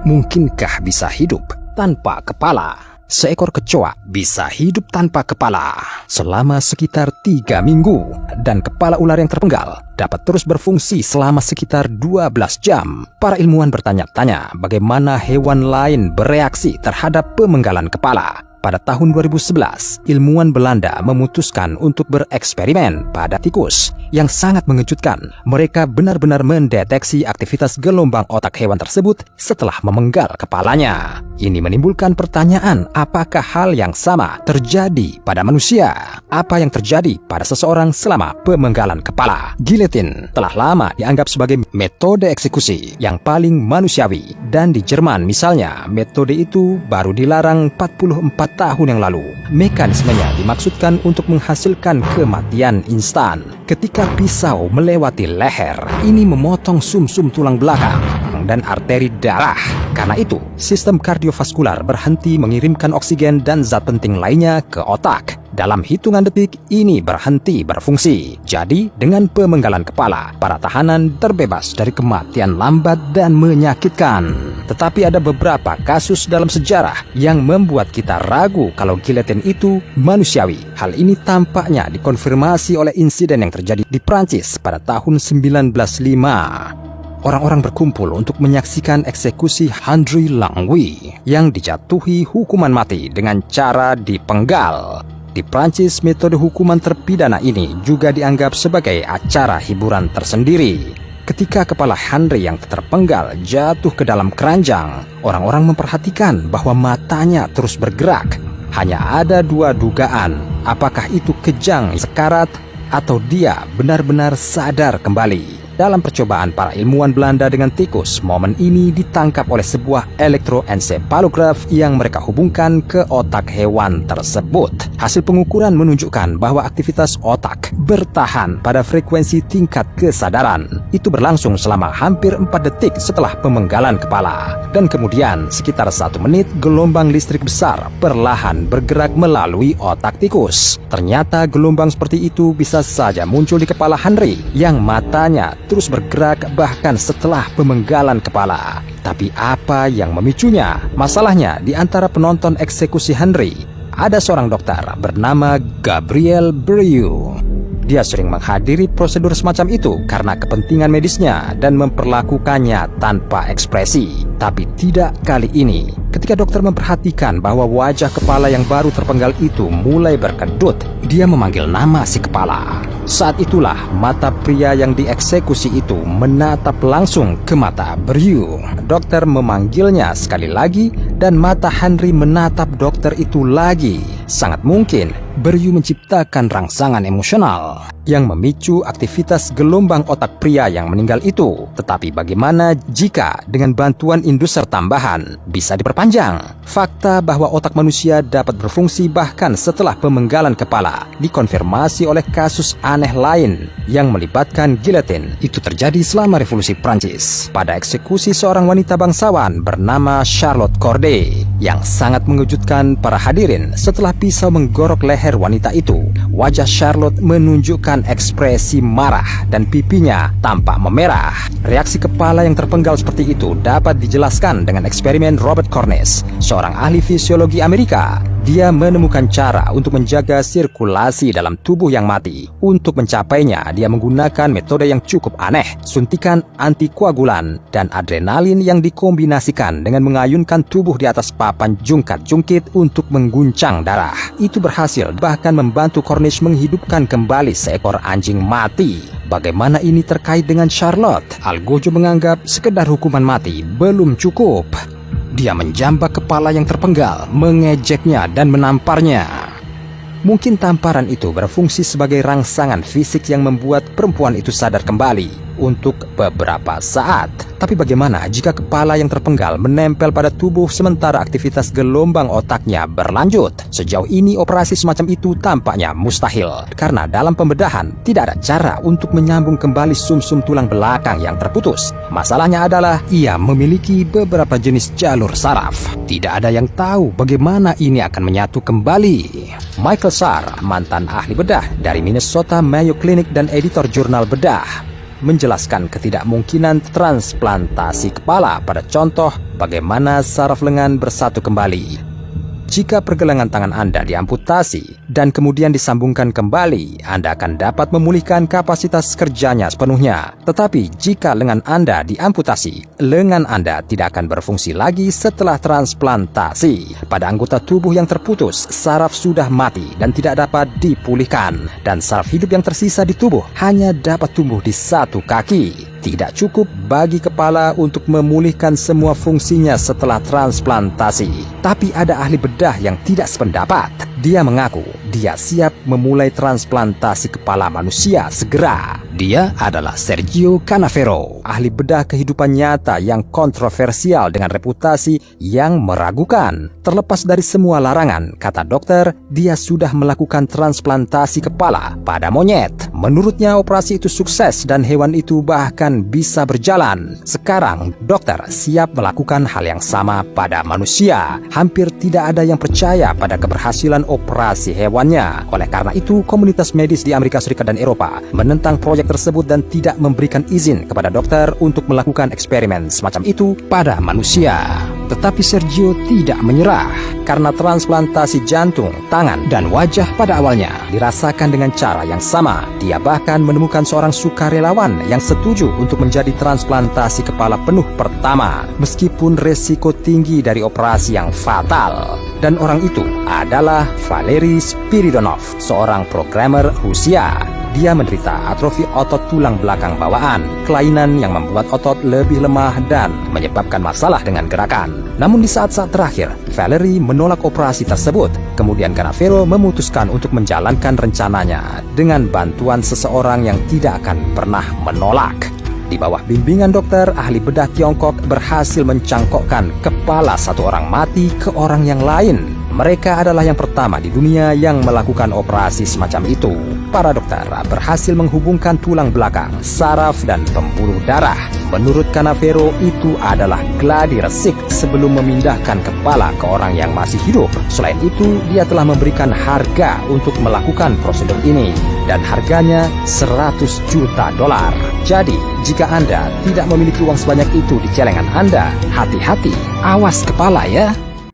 Mungkinkah bisa hidup tanpa kepala? Seekor kecoa bisa hidup tanpa kepala selama sekitar 3 minggu, dan kepala ular yang terpenggal dapat terus berfungsi selama sekitar 12 jam. Para ilmuwan bertanya-tanya bagaimana hewan lain bereaksi terhadap pemenggalan kepala. Pada tahun 2011, ilmuwan Belanda memutuskan untuk bereksperimen pada tikus. Yang sangat mengejutkan, mereka benar-benar mendeteksi aktivitas gelombang otak hewan tersebut setelah memenggal kepalanya. Ini menimbulkan pertanyaan, apakah hal yang sama terjadi pada manusia? Apa yang terjadi pada seseorang selama pemenggalan kepala? Giletin telah lama dianggap sebagai metode eksekusi yang paling manusiawi. Dan di Jerman misalnya, metode itu baru dilarang 44 tahun yang lalu. Mekanismenya dimaksudkan untuk menghasilkan kematian instan. Ketika pisau melewati leher, ini memotong sumsum tulang belakang dan arteri darah. Karena itu, sistem kardiovaskular berhenti mengirimkan oksigen dan zat penting lainnya ke otak. Dalam hitungan detik, ini berhenti berfungsi. Jadi, dengan pemenggalan kepala, para tahanan terbebas dari kematian lambat dan menyakitkan. Tetapi ada beberapa kasus dalam sejarah yang membuat kita ragu kalau giletin itu manusiawi. Hal ini tampaknya dikonfirmasi oleh insiden yang terjadi di Prancis pada tahun 1905. Orang-orang berkumpul untuk menyaksikan eksekusi Henri Langlois yang dijatuhi hukuman mati dengan cara dipenggal. Di Prancis, metode hukuman terpidana ini juga dianggap sebagai acara hiburan tersendiri. Ketika kepala Henri yang terpenggal jatuh ke dalam keranjang, orang-orang memperhatikan bahwa matanya terus bergerak. Hanya ada 2 dugaan, apakah itu kejang sekarat atau dia benar-benar sadar kembali. Dalam percobaan para ilmuwan Belanda dengan tikus, momen ini ditangkap oleh sebuah elektroensepalograf yang mereka hubungkan ke otak hewan tersebut. Hasil pengukuran menunjukkan bahwa aktivitas otak bertahan pada frekuensi tingkat kesadaran. Itu berlangsung selama hampir 4 detik setelah pemenggalan kepala. Dan kemudian sekitar 1 menit gelombang listrik besar perlahan bergerak melalui otak tikus. Ternyata gelombang seperti itu bisa saja muncul di kepala Henri yang matanya terus bergerak bahkan setelah pemenggalan kepala. Tapi apa yang memicunya? Masalahnya, di antara penonton eksekusi Henri, ada seorang dokter bernama Gabriel Brieux. Dia sering menghadiri prosedur semacam itu karena kepentingan medisnya dan memperlakukannya tanpa ekspresi. Tapi tidak kali ini. Ketika dokter memperhatikan bahwa wajah kepala yang baru terpenggal itu mulai berkedut, dia memanggil nama si kepala. Saat itulah mata pria yang dieksekusi itu menatap langsung ke mata Brieux. Dokter memanggilnya sekali lagi dan mata Henri menatap dokter itu lagi. Sangat mungkin Brieux menciptakan rangsangan emosional yang memicu aktivitas gelombang otak pria yang meninggal itu. Tetapi bagaimana jika dengan bantuan induser tambahan bisa diperpanjang? Fakta bahwa otak manusia dapat berfungsi bahkan setelah pemenggalan kepala dikonfirmasi oleh kasus aneh lain yang melibatkan giletin. Itu terjadi selama Revolusi Prancis pada eksekusi seorang wanita bangsawan bernama Charlotte Corday yang sangat mengejutkan para hadirin. Setelah pisau menggorok leher wanita itu, wajah Charlotte menunjukkan ekspresi marah dan pipinya tampak memerah. Reaksi kepala yang terpenggal seperti itu dapat dijelaskan dengan eksperimen Robert Cornish, seorang ahli fisiologi Amerika. Dia menemukan cara untuk menjaga sirkulasi dalam tubuh yang mati. Untuk mencapainya, dia menggunakan metode yang cukup aneh, suntikan antikoagulan dan adrenalin yang dikombinasikan dengan mengayunkan tubuh di atas papan jungkat-jungkit untuk mengguncang darah. Itu berhasil, bahkan membantu Cornish menghidupkan kembali seekor anjing mati. Bagaimana ini terkait dengan Charlotte? Algojo menganggap sekedar hukuman mati belum cukup. Dia menjambak kepala yang terpenggal, mengejeknya dan menamparnya. Mungkin tamparan itu berfungsi sebagai rangsangan fisik yang membuat perempuan itu sadar kembali untuk beberapa saat. Tapi bagaimana jika kepala yang terpenggal menempel pada tubuh sementara aktivitas gelombang otaknya berlanjut? Sejauh ini operasi semacam itu tampaknya mustahil, karena dalam pembedahan tidak ada cara untuk menyambung kembali sumsum tulang belakang yang terputus. Masalahnya adalah ia memiliki beberapa jenis jalur saraf. Tidak ada yang tahu bagaimana ini akan menyatu kembali. Michael Sarr, mantan ahli bedah dari Minnesota Mayo Clinic dan editor jurnal bedah, menjelaskan ketidakmungkinan transplantasi kepala pada contoh bagaimana saraf lengan bersatu kembali. Jika pergelangan tangan Anda diamputasi dan kemudian disambungkan kembali, Anda akan dapat memulihkan kapasitas kerjanya sepenuhnya. Tetapi jika lengan Anda diamputasi, lengan Anda tidak akan berfungsi lagi setelah transplantasi. Pada anggota tubuh yang terputus, saraf sudah mati dan tidak dapat dipulihkan. Dan saraf hidup yang tersisa di tubuh hanya dapat tumbuh di satu kaki. Tidak cukup bagi kepala untuk memulihkan semua fungsinya setelah transplantasi. Tapi ada ahli bedah yang tidak sependapat. Dia mengaku dia siap memulai transplantasi kepala manusia segera. Dia adalah Sergio Canavero, ahli bedah kehidupan nyata yang kontroversial dengan reputasi yang meragukan. Terlepas dari semua larangan, kata dokter, dia sudah melakukan transplantasi kepala pada monyet. Menurutnya operasi itu sukses dan hewan itu bahkan bisa berjalan. Sekarang dokter siap melakukan hal yang sama pada manusia. Hampir tidak ada yang percaya pada keberhasilan operasi hewannya. Oleh karena itu, komunitas medis di Amerika Serikat dan Eropa menentang proyek tersebut dan tidak memberikan izin kepada dokter untuk melakukan eksperimen semacam itu pada manusia. Tetapi Sergio tidak menyerah karena transplantasi jantung, tangan, dan wajah pada awalnya dirasakan dengan cara yang sama. Dia bahkan menemukan seorang sukarelawan yang setuju untuk menjadi transplantasi kepala penuh pertama meskipun resiko tinggi dari operasi yang fatal. Dan orang itu adalah Valery Spiridonov, seorang programmer Rusia. Dia menderita atrofi otot tulang belakang bawaan, kelainan yang membuat otot lebih lemah dan menyebabkan masalah dengan gerakan. Namun di saat-saat terakhir, Valery menolak operasi tersebut. Kemudian Canavero memutuskan untuk menjalankan rencananya dengan bantuan seseorang yang tidak akan pernah menolak. Di bawah bimbingan dokter, ahli bedah Tiongkok berhasil mencangkokkan kepala satu orang mati ke orang yang lain. Mereka adalah yang pertama di dunia yang melakukan operasi semacam itu. Para dokter berhasil menghubungkan tulang belakang, saraf, dan pembuluh darah. Menurut Canavero, itu adalah gladi resik sebelum memindahkan kepala ke orang yang masih hidup. Selain itu, dia telah memberikan harga untuk melakukan prosedur ini. Dan harganya $100 juta. Jadi, jika Anda tidak memiliki uang sebanyak itu di celengan Anda, hati-hati, awas kepala ya.